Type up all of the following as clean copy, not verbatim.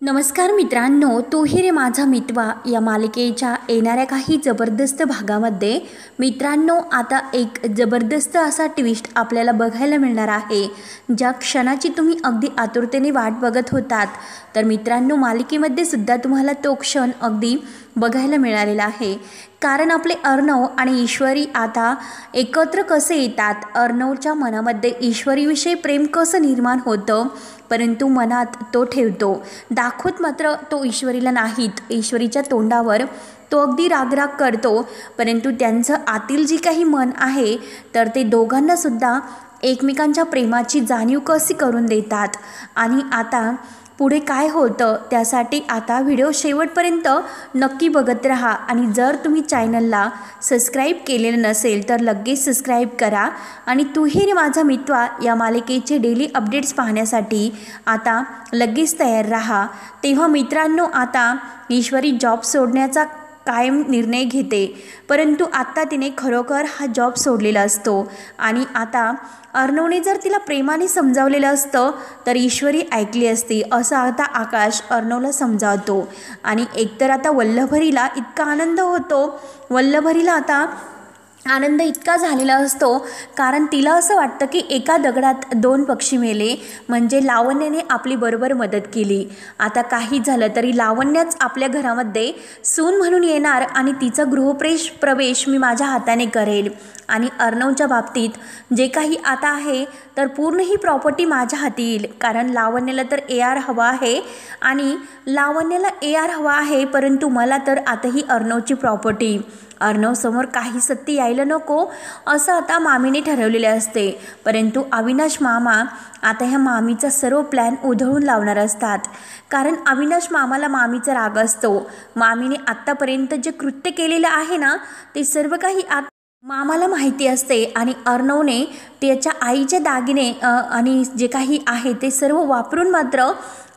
नमस्कार मित्रांनो, तू ही रे माझा मितवा या मालिकेच्या येणाऱ्या काही जबरदस्त भागामध्ये मित्रांनो आता एक जबरदस्त असा ट्विस्ट आपल्याला बघायला मिळणार आहे, ज्या क्षणाची तुम्ही अगदी आतुरतेने वाट बघत होतात. तर मित्रांनो, मालिकेमध्ये सुद्धा तुम्हाला तो क्षण अगदी बघायला मिळालेला आहे. कारण आपले अर्णव आणि ईश्वरी आता एकत्र कसे येतात, अर्णवच्या मनामध्ये ईश्वरीविषयी प्रेम कसं निर्माण होतं, परंतु मनात तो ठेवतो. दाखवत मात्र तो ईश्वरीला नाहीत. ईश्वरीच्या तोंडावर तो अगदी रागराग करतो, परंतु त्यांचं आतील जी काही मन आहे तर ते दोघांनासुद्धा एकमेकांच्या प्रेमाची जाणीव कशी करून देतात. आणि आता पुढे काय होतं त्यासाठी आता व्हिडिओ शेवटपर्यंत नक्की बघत राहा. आणि जर तुम्ही चॅनलला सबस्क्राईब केलेलं नसेल तर लगेच सबस्क्राईब करा. आणि तूही रे माझा मितवा या मालिकेचे डेली अपडेट्स पाहण्यासाठी आता लगेच तयार राहा. तेव्हा मित्रांनो, आता ईश्वरी जॉब सोडण्याचा कायम निर्णय घेते, परंतु आत्ता तिने खरोखर हा जॉब सोडलेला असतो. आणि आता अर्णवने जर तिला प्रेमाने समजावलेलं असतं तर ईश्वरी ऐकली असती, असं आता आकाश अर्णवला समजावतो. आणि एकतर आता वल्लभरीला इतका आनंद होतो, वल्लभरीला आता आनंद इतका झालेला असतो, कारण तिला असं वाटतं की एका दगडात दोन पक्षी मेले, म्हणजे लावण्याने आपली बरोबर मदत केली. आता काही झालं तरी लावण्याच आपल्या घरामध्ये सून म्हणून येणार आणि तिचा प्रवेश मी माझ्या हाताने करेल. आणि अर्णवच्या बाबतीत जे काही आता आहे तर पूर्ण ही प्रॉपर्टी माझ्या हाती येईल, कारण लावण्याला तर AR हवा आहे आणि लावण्याला AR हवा आहे, परंतु मला तर आता ही अर्णवची प्रॉपर्टी. अर्णवसमोर काही सत्य यायला नको असं आता मामीने ठरवलेले असते, परंतु अविनाश मामा आता ह्या मामीचा सर्व प्लॅन उधळून लावणार असतात. कारण अविनाश मामाला मामीचा राग असतो. मामीने आत्तापर्यंत जे कृत्य केलेलं आहे ना ते सर्व काही मामाला माहिती असते. आणि अर्णवने त्याच्या आईचे दागिने आणि जे काही आहे ते सर्व वापरून मात्र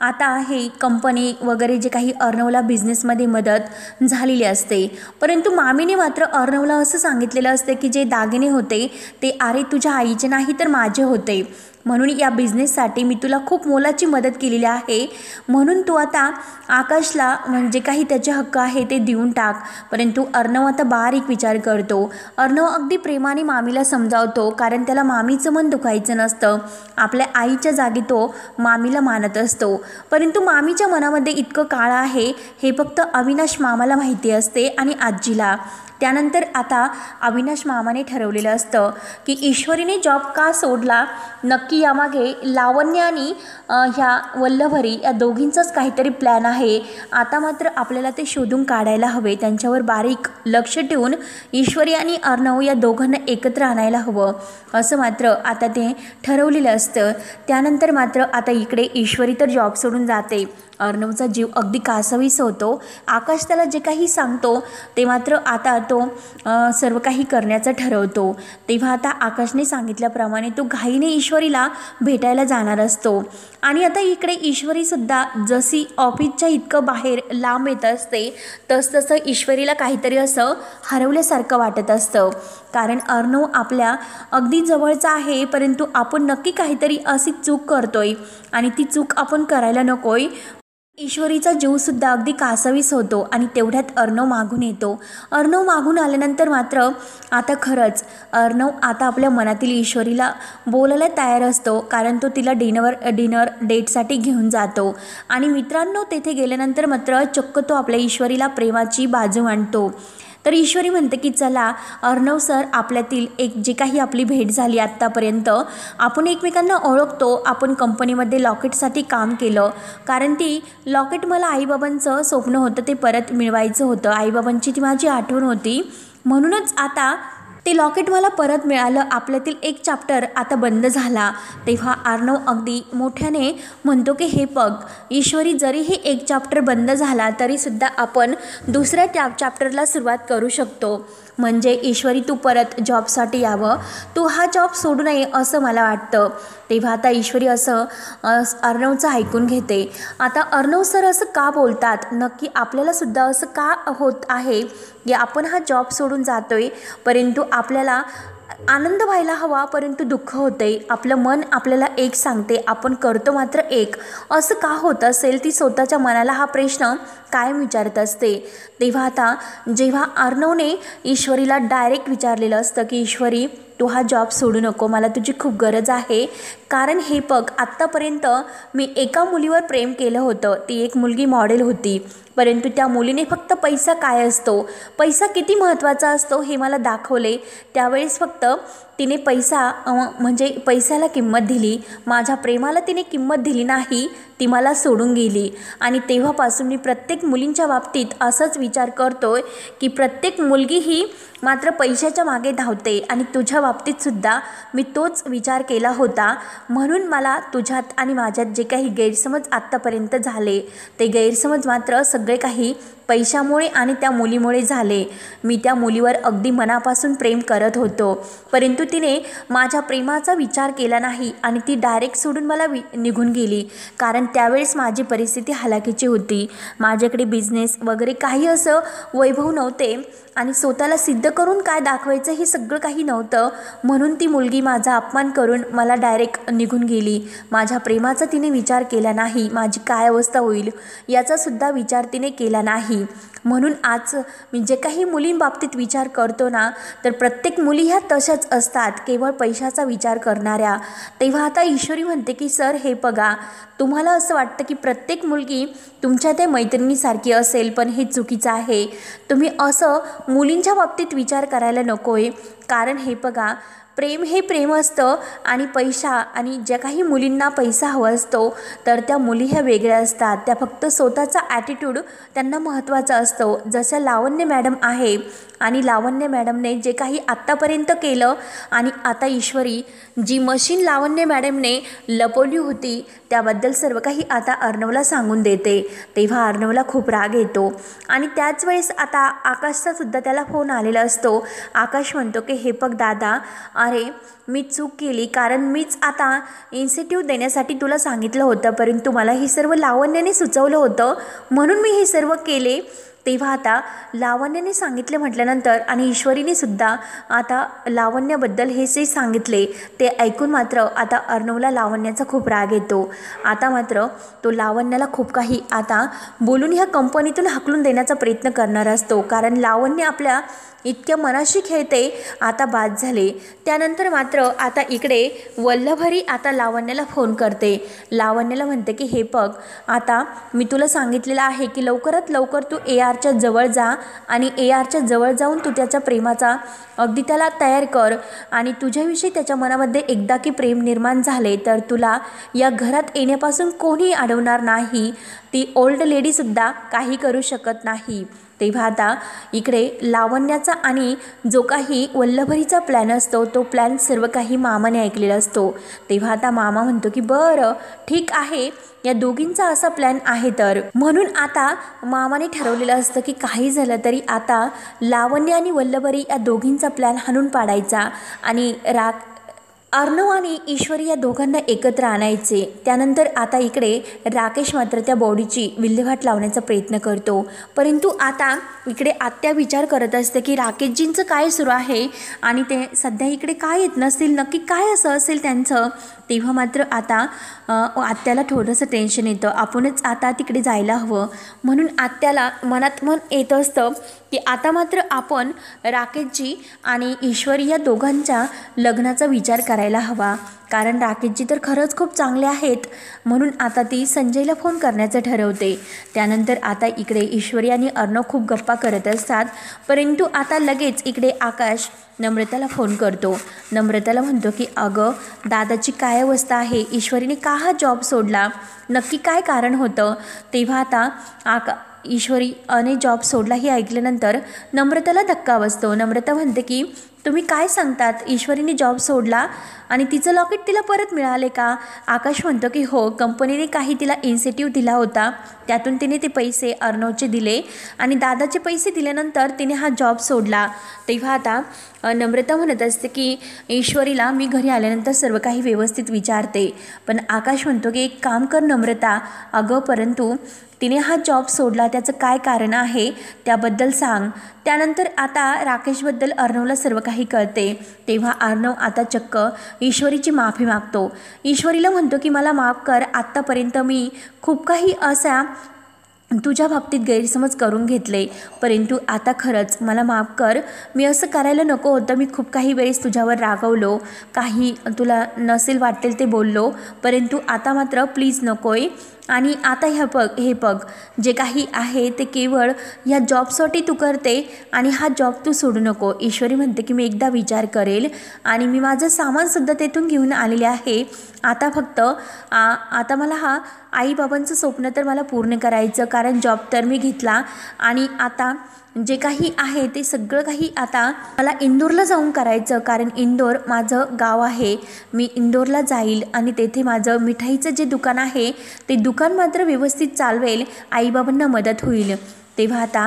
आता हे कंपनी वगैरे जे काही अर्णवला बिझनेसमध्ये मदत झालेली असते. परंतु मामीने मात्र अर्णवला असं सांगितलेलं असते की जे दागिने होते ते अरे तुझ्या आईचे नाही तर माझे होते, म्हणून या बिझनेससाठी मी तुला खूप मोलाची मदत केलेली आहे, म्हणून तू आता आकाशला म्हणजे काही त्याचे हक्क आहे ते देऊन टाक. परंतु अर्णव आता बारीक विचार करतो. अर्णव अगदी प्रेमाने मामीला समजावतो, कारण त्याला मामीचं मन दुखायचं नसतं. आपल्या आईच्या जागी तो मामीला मानत असतो, परंतु मामीच्या मनामध्ये इतकं काळं आहे हे फक्त अविनाश मामाला माहिती असते आणि आजीला. त्यानंतर आता अविनाश मामाने ठरवलेलं असतं की ईश्वरीने जॉब का सोडला, नक्की यामागे लावण्य आणि ह्या वल्लभरी या दोघींचाच काहीतरी प्लॅन आहे. आता मात्र आपल्याला ते शोधून काढायला हवे. त्यांच्यावर बारीक लक्ष ठेवून ईश्वरी आणि अर्णव या दोघांना एकत्र आणायला हवं, असं मात्र आता ते ठरवलेलं असतं. त्यानंतर मात्र आता इकडे ईश्वरी तर जॉब सोडून जाते. अर्णवचा जीव अगदी कासावीस होतो. आकाश त्याला जे काही सांगतो ते मात्र आता तो सर्व काही करण्याचं ठरवतो. तेव्हा आता आकाशने सांगितल्याप्रमाणे तो घाईने ईश्वरीला भेटायला जाणार असतो. आणि आता इकडे ईश्वरीसुद्धा जशी ऑफिसच्या इतकं बाहेर लांब येत असते तसतसं ईश्वरीला काहीतरी असं हरवल्यासारखं वाटत असतं. कारण अर्णव आपल्या अगदी जवळचा आहे, परंतु आपण नक्की काहीतरी अशी चूक करतोय आणि ती चूक आपण करायला नकोय. ईश्वरीचा जीवसुद्धा अगदी कासावीस होतो. आणि तेवढ्यात अर्णव मागून येतो. अर्णव मागून आल्यानंतर मात्र आता खरंच अर्णव आता आपल्या मनातील ईश्वरीला बोलायला तयार असतो, कारण तो तिला डिनर डेटसाठी घेऊन जातो. आणि मित्रांनो, तेथे गेल्यानंतर मात्र चक्क तो आपल्या ईश्वरीला प्रेमाची बाजू मांडतो. तर ईश्वरी म्हणते की चला अर्णव सर, आपल्यातील एक जी काही आपली भेट झाली आत्तापर्यंत, आपण एकमेकांना ओळखतो. आपण कंपनीमध्ये लॉकेटसाठी काम केलं, कारण ती लॉकेट मला आईबाबांचं स्वप्न होतं ते परत मिळवायचं होतं. आईबाबांची ती माझी आठवण होती, म्हणूनच आता ते लॉकेट मला परत मिळालं. आपल्यातील एक चॅप्टर आता बंद झाला. तेव्हा अर्णव अगदी मोठ्याने म्हणतो की हे बघ ईश्वरी, जरी हे एक चॅप्टर बंद झाला तरीसुद्धा आपण दुसऱ्या चॅप्टरला सुरुवात करू शकतो. म्हणजे ईश्वरी, तू परत जॉबसाठी यावं, तू हा जॉब सोडू नये असं मला वाटतं. तेव्हा आता ईश्वरी असं अर्णवचं ऐकून घेते. आता अर्णव सर असं का बोलतात, नक्की आपल्यालासुद्धा असं का होत आहे की आपण हा जॉब सोडून जातोय, परंतु आपल्याला आनंद व्हायला हवा, परंतु दुःख होते. आपलं मन आपल्याला एक सांगते, आपण करतो मात्र एक. असं का होत असेल? ती स्वतःच्या मनाला हा प्रश्न कायम विचारत असते. तेव्हा आता जेव्हा अर्णवने ईश्वरीला डायरेक्ट विचारलेलं असतं की ईश्वरी, तू हा जॉब सोडू नको, मला तुझी खूप गरज आहे. कारण हे बघ, आत्तापर्यंत मी एका मुलीवर प्रेम केलं होतं. ती एक मुलगी मॉडेल होती, परंतु त्या मुलीने फक्त पैसा काय असतो, पैसा किती महत्त्वाचा असतो हे मला दाखवले. त्यावेळेस फक्त तिने पैसा म्हणजे पैशाला किंमत दिली, माझ्या प्रेमाला तिने किंमत दिली नाही. ती मला सोडून गेली. आणि तेव्हापासून मी प्रत्येक मुलींच्या बाबतीत असंच विचार करतोय की प्रत्येक मुलगी ही मात्र पैशाच्या मागे धावते. आणि तुझ्या बाबतीतसुद्धा मी तोच विचार केला होता. म्हणून मला तुझ्यात आणि माझ्यात जे काही गैरसमज आत्तापर्यंत झाले, ते गैरसमज मात्र सगळे काही पैशामुळे आणि त्या मुलीमुळे झाले. मी त्या मुलीवर अगदी मनापासून प्रेम करत होतो, परंतु तिने माझ्या प्रेमाचा विचार केला नाही आणि ती डायरेक्ट सोडून मला निघून गेली. कारण त्यावेळेस माझी परिस्थिती हलाखीची होती. माझ्याकडे बिझनेस वगैरे काही असं वैभव नव्हते आणि स्वतःला सिद्ध करून काय दाखवायचं हे सगळं काही नव्हतं. म्हणून ती मुलगी माझा अपमान करून मला डायरेक्ट निघून गेली. माझ्या प्रेमाचा तिने विचार केला नाही, माझी काय अवस्था होईल याचासुद्धा विचार तिने केला नाही. म्हणून आज मी जे काही मुलींबाबतीत विचार करतो ना, तर प्रत्येक मुली ह्या तशाच असतात, केवळ पैशाचा विचार करणाऱ्या. तेव्हा आता ईश्वरी म्हणते की सर, हे बघा, तुम्हाला असं वाटतं की प्रत्येक मुलगी तुमच्या त्या मैत्रिणीसारखी असेल, पण हे चुकीचं आहे. तुम्ही असं मुलींच्या बाबतीत विचार करायला नको आहे. कारण हे बघा, प्रेम हे प्रेम असतं आणि पैसा, आणि ज्या काही मुलींना पैसा हवा असतो तर त्या मुली ह्या वेगळ्या असतात. त्या फक्त स्वतःचा ॲटिट्यूड त्यांना महत्त्वाचा असतो. जसं लावण्य मॅडम आहे आणि लावण्य मॅडमने जे काही आत्तापर्यंत केलं, आणि आता ईश्वरी जी मशीन लावण्य मॅडमने लपवली होती त्याबद्दल सर्व काही आता अर्णवला सांगून देते. तेव्हा अर्णवला खूप राग येतो. आणि त्याच वेळेस आता आकाशचा सुद्धा त्याला फोन आलेला असतो. आकाश म्हणतो की हे बघ दादा, अरे मी चूक केली, कारण मीच आता इन्सेंटिव्ह देण्यासाठी तुला सांगितलं होतं, परंतु मला हे सर्व लावण्याने सुचवलं होतं, म्हणून मी हे सर्व केले. तेव्हा आता लावण्याने सांगितले म्हटल्यानंतर आणि ईश्वरीने सुद्धा आता लावण्याबद्दल हे जे सांगितले ते ऐकून मात्र आता अर्णवला लावण्याचा खूप राग येतो. आता मात्र तो लावण्याला खूप काही आता बोलून ह्या कंपनीतून हाकलून देण्याचा प्रयत्न करणार असतो. कारण लावण्य आपल्या इतक्या मनाशी खेळते, आता बाद झाले. त्यानंतर मात्र आता इकडे वल्लभरी आता लावण्याला फोन करते. लावण्याला म्हणते की हे बघ, आता मी तुला सांगितलेलं आहे की लवकरात लवकर तू ARच्या जवळ जा आणि ARच्या जवळ जाऊन तू त्याच्या प्रेमाचा अगदी त्याला तयार कर. आणि तुझ्याविषयी त्याच्या मनामध्ये एकदा की प्रेम निर्माण झाले तर तुला या घरात येण्यापासून कोणीही अडवणार नाही. ती ओल्ड लेडीसुद्धा काही करू शकत नाही. तेव्हा आता इकडे लावण्याचा आणि जो काही वल्लभरीचा प्लॅन असतो तो प्लॅन सर्व काही मामाने ऐकलेला असतो. तेव्हा आता मामा म्हणतो की बरं ठीक आहे, या दोघींचा असा प्लॅन आहे. तर म्हणून आता मामाने ठरवलेलं असतं की काही झालं तरी आता लावण्य आणि वल्लभरी या दोघींचा प्लॅन हाणून पाडायचा आणि अर्णव आणि ईश्वरी या दोघांना एकत्र आणायचे. त्यानंतर आता इकडे राकेश मात्र त्या बॉडीची विल्हेवाट लावण्याचा प्रयत्न करतो. परंतु आता इकडे आत्या विचार करत असते की राकेशजींचं काय सुरू आहे आणि ते सध्या इकडे काय येत नसतील, नक्की काय असं असेल त्यांचं. तेव्हा मात्र आता आत्याला थोडंसं टेन्शन येतं, आपणच आता तिकडे जायला हवं. म्हणून आत्याला मनात मन येत असतं की आता मात्र आपण राकेशजी आणि ईश्वरी या दोघांच्या लग्नाचा विचार करायला हवा. कारण राकेशजी तर खरंच खूप चांगले आहेत. म्हणून आता ती संजयला फोन करण्याचं ठरवते. त्यानंतर आता इकडे ईश्वरी आणि अर्णव खूप गप्पा करत असतात. परंतु आता लगेच इकडे आकाश नम्रताला फोन करतो. नम्रताला म्हणतो की अगं दादाची काय अवस्था आहे, ईश्वरीने का हा जॉब सोडला, नक्की काय कारण होतं. तेव्हा आता ईश्वरीने जॉब सोडला हे ऐकल्यानंतर नम्रताला धक्का बसतो. नम्रता म्हणते की तुम्ही काय सांगतात, ईश्वरीने जॉब सोडला आणि तिचं लॉकेट तिला परत मिळाले का. आकाश म्हणतो की हो, कंपनीने काही तिला इन्सेंटिव्ह दिला होता, त्यातून तिने ते पैसे अर्णवचे दिले आणि दादाचे पैसे दिल्यानंतर तिने हा जॉब सोडला. तेव्हा आता नम्रता म्हणत असते की ईश्वरीला मी घरी आल्यानंतर सर्व काही व्यवस्थित विचारते. पण आकाश म्हणतो की एक काम कर नम्रता, अगं परंतु तिने हा जॉब सोडला त्याचं काय कारण आहे त्याबद्दल सांग. त्यानंतर आता राकेशबद्दल अर्णवला सर्व काही कळते तेव्हा अर्णव आता चक्क ईश्वरीची माफी मागतो. ईश्वरीला म्हणतो की मला माफ कर, आत्तापर्यंत मी खूप काही असा तुझ्या बाबतीत गैरसमज करून घेतले, परंतु आता खरंच मला माफ कर. मी असं करायला नको होतं. मी खूप काही वेळेस तुझ्यावर रागवलो, काही तुला नसेल वाटेल ते बोललो, परंतु आता मात्र प्लीज नकोय. आणि आता हे बघ जे काही आहे ते केवळ ह्या जॉबसाठी तू करते आणि हा जॉब तू सोडू नको. ईश्वरी म्हणते की मी एकदा विचार करेल आणि मी माझं सामानसुद्धा तेथून घेऊन आलेले आहे. आता फक्त आता मला हा आईबाबांचं स्वप्न तर मला पूर्ण करायचं, कारण जॉब तर मी घेतला आणि आता जे काही आहे ते सगळं काही आता मला इंदोरला जाऊन करायचं, कारण इंदोर माझं गाव आहे. मी इंदोरला जाईल आणि तेथे माझं मिठाईचं जे दुकान आहे ते दुकान मात्र व्यवस्थित चालवेल, आईबाबांना मदत होईल. तेव्हा आता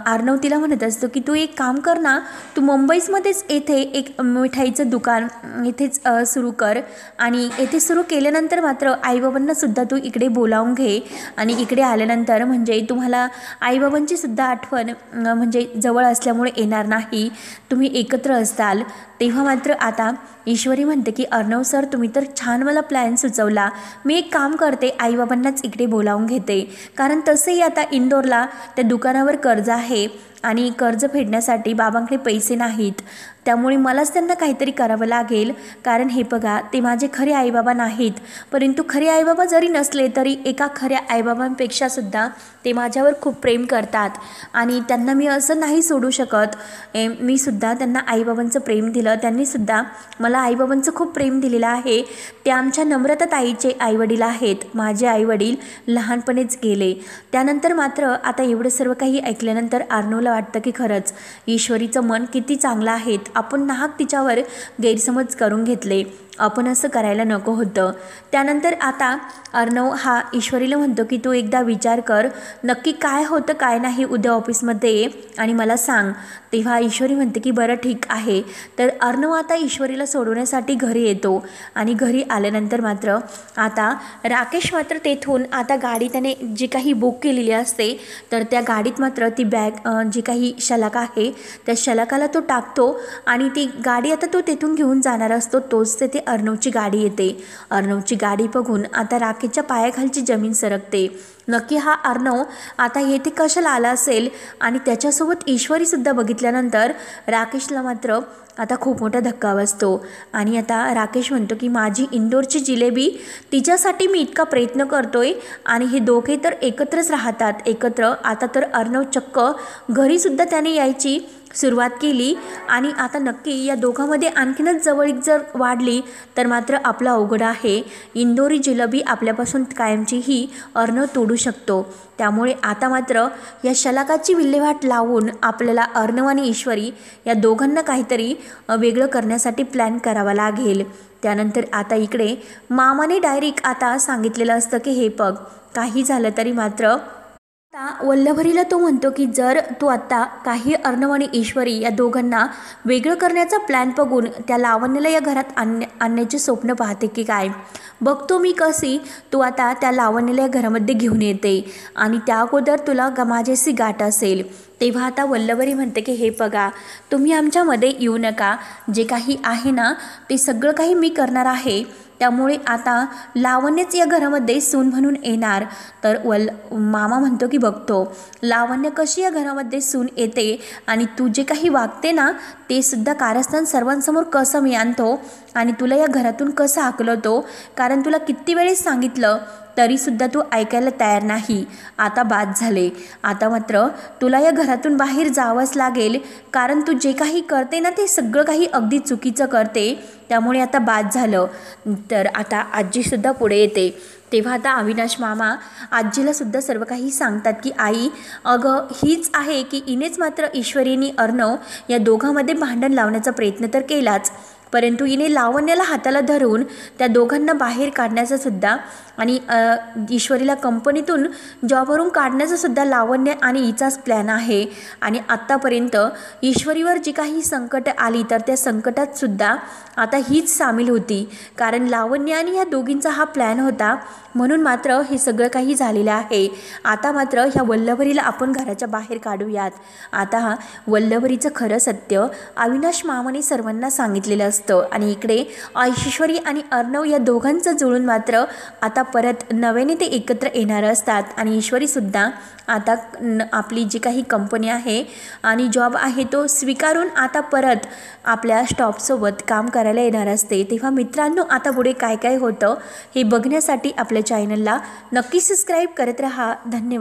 अर्णव तिला म्हणत असतो की तू एक काम कर ना, तू मुंबईमध्येच येथे एक मिठाईचं दुकान इथेच सुरू कर आणि येथे सुरू केल्यानंतर मात्र आईबाबांनासुद्धा तू इकडे बोलावून घे आणि इकडे आल्यानंतर म्हणजे तुम्हाला आईबाबांची सुद्धा आठवण म्हणजे जवळ असल्यामुळे येणार नाही, तुम्ही एकत्र असताल. तेव्हा मात्र आता ईश्वरी म्हणते की अर्णव सर तुम्ही तर छान मला प्लॅन सुचवला. मी एक काम करते, आईबाबांनाच इकडे बोलावून घेते, कारण तसंही आता इंदोरला त्या दुकानावर कर्ज आहे आणि कर्ज फेडण्यासाठी बाबांकडे पैसे नाहीत, त्यामुळे मलाच त्यांना काहीतरी करावं लागेल. कारण हे बघा ते माझे खरे आईबाबा नाहीत, परंतु खरे आईबाबा जरी नसले तरी एका खऱ्या आईबाबांपेक्षा सुद्धा ते माझ्यावर खूप प्रेम करतात आणि त्यांना मी असं नाही सोडू शकत. मी सुद्धा त्यांना आईबाबांचं प्रेम दिलं, त्यांनीसुद्धा मला आईबाबांचं खूप प्रेम दिलेलं आहे. ते आमच्या नम्रता ताईचे आईवडील आहेत. माझे आईवडील लहानपणीच गेले. त्यानंतर मात्र आता एवढं सर्व काही ऐकल्यानंतर अर्णवला वाटतं की खरंच ईश्वरीचं मन किती चांगलं आहे, आपण नाहक तिच्यावर गैरसमज करून घेतले, आपण असं करायला नको होतं. त्यानंतर आता अर्णव हा ईश्वरीला म्हणतो की तू एकदा विचार कर नक्की काय होतं काय नाही, उद्या ऑफिसमध्ये ये आणि मला सांग. तेव्हा ईश्वरी म्हणते की बरं ठीक आहे. तर अर्णव आता ईश्वरीला सोडवण्यासाठी घरी येतो आणि घरी आल्यानंतर मात्र आता राकेश मात्र तेथून आता गाडी त्याने जी काही बुक केलेली असते तर त्या गाडीत मात्र ती बॅग जी काही शलाका आहे त्या शलाकाला तो टाकतो आणि ती गाडी आता तो तेथून घेऊन जाणार असतो. तोच तेथे अर्णवची गाडी येते. अर्णवची गाडी बघून आता राकेशच्या पायाखालची जमीन सरकते. नक्की हा अर्णव आता येथे कशाला आला असेल आणि त्याच्यासोबत ईश्वरीसुद्धा बघितल्यानंतर राकेशला मात्र आता खूप मोठा धक्का बसतो आणि आता राकेश म्हणतो की माझी इंदोरची जिलेबी तिच्यासाठी मी इतका प्रयत्न करतोय आणि हे दोघे तर एकत्रच राहतात एकत्र. आता तर अर्णव चक्क घरीसुद्धा त्याने यायची सुरुवात केली आणि आता नक्की या दोघांमध्ये आणखीनच जवळीक जर वाढली तर मात्र आपला अवघड आहे. इंदोरी जिलेबी आपल्यापासून कायमची ही अर्णव तोडू शकतो. त्यामुळे आता मात्र या शलाकाची विल्हेवाट लावून आपल्याला अर्णव आणि ईश्वरी या दोघांना काहीतरी वेगळं करण्यासाठी प्लॅन करावा लागेल. त्यानंतर आता इकडे मामाने डायरेक्ट आता सांगितलेलं असतं की हे बघ काही झालं तरी मात्र आता वल्लभरीला तो म्हणतो की जर तू आत्ता काही अर्णव आणि ईश्वरी या दोघांना वेगळं करण्याचा प्लॅन बघून त्या लावण्याला या घरात आणण्याचे स्वप्न पाहते की काय, बघतो मी कशी तू आता त्या लावण्याला या घरामध्ये घेऊन येते आणि त्या अगोदर तुला माझ्याशी गाठ असेल. तेव्हा आता वल्लभरी म्हणते की हे बघा तुम्ही आमच्यामध्ये येऊ नका, जे काही आहे ना ते सगळं काही मी करणार आहे. त्यामुळे आता लावण्यच या घरामध्ये सून म्हणून येणार. तर मामा म्हणतो की बघतो लावण्य कशी या घरामध्ये सून येते आणि तू जे काही वागते ना ते सुद्धा कारस्थान सर्वांसमोर कसं मी आणतो आणि तुला या घरातून कसं हाकलवतो, कारण तुला किती वेळेस सांगितलं तरीसुद्धा तू ऐकायला तयार नाही. आता बाद झाले. आता मात्र तुला या घरातून बाहेर जावंच लागेल, कारण तू जे काही करते ना ते सगळं काही अगदी चुकीचं करते. त्यामुळे आता बाद झालं. तर आता आजीसुद्धा पुढे येते. तेव्हा आता अविनाश मामा आजीलासुद्धा सर्व काही सांगतात की आई अगं हीच आहे की हिनेच मात्र ईश्वरीनी अर्णव या दोघांमध्ये भांडण लावण्याचा प्रयत्न तर केलाच, परंतु हिने लावण्याला हाताला धरून त्या दोघांना बाहेर काढण्याचा सुद्धा आणि ईश्वरीला कंपनीतून जॉबवरून काढण्याचा सुद्धा लावण्य आणि हिचाच प्लॅन आहे। आणि आत्तापर्यंत ईश्वरीवर जी काही संकट आली तर त्या संकटात सुद्धा आता हीच सामील होती, कारण लावण्य आणि ह्या दोघींचा हा प्लॅन होता, म्हणून मात्र हे सगळं काही झालेलं आहे। आता मात्र ह्या वल्लभरीला आपण घराच्या बाहेर काढूयात। आता वल्लभरीचं खरं सत्य अविनाश मामाने सर्वांना सांगितलेलं असतं आणि इकडे ऐश्वरी आणि अर्णव या दोघांचं जुळून मात्र आता परत नव्याने ते एकत्र येणार असतात आणि ईश्वरीसुद्धा आता आपली जी काही कंपनी आहे आणि जॉब आहे तो स्वीकारून आता परत आपल्या स्टॉपसोबत काम करायला येणार असते। तेव्हा मित्रांनो, आता पुढे काय काय होतं हे बघण्यासाठी आपल्या चॅनलला नक्की सबस्क्राईब करत राहा। धन्यवाद।